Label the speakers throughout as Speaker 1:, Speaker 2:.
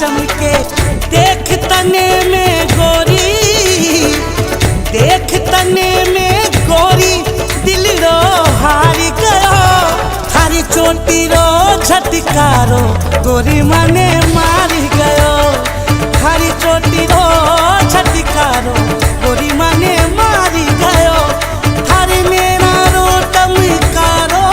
Speaker 1: चमके देख तने में गोरी, देख तने में गोरी दिल रो हारी गयो। थारी चोटी रो झटकारो गोरी मने मारी गयो। थारी चोटी रो झटकारो गोरी मने मारी गयो। थारी मेरा रो टमकारो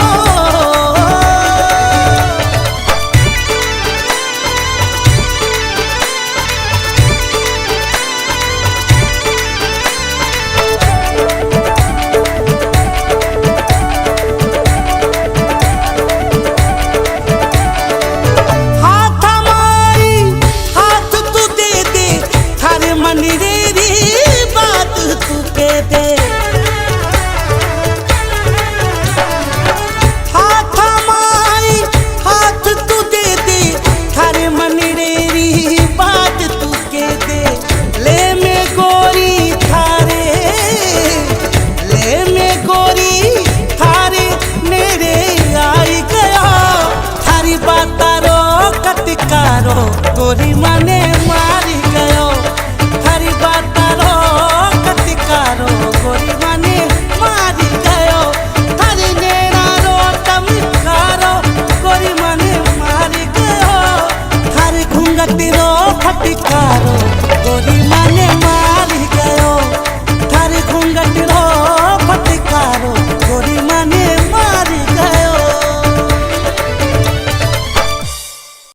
Speaker 1: गोरी मने मारी गयो। थारी बातारो कतिकारो गोरी मने मारी गयो। थारी नेरा रो टमकारो गोरी मने मारी गयो। थारी घूंघट रो फटकारो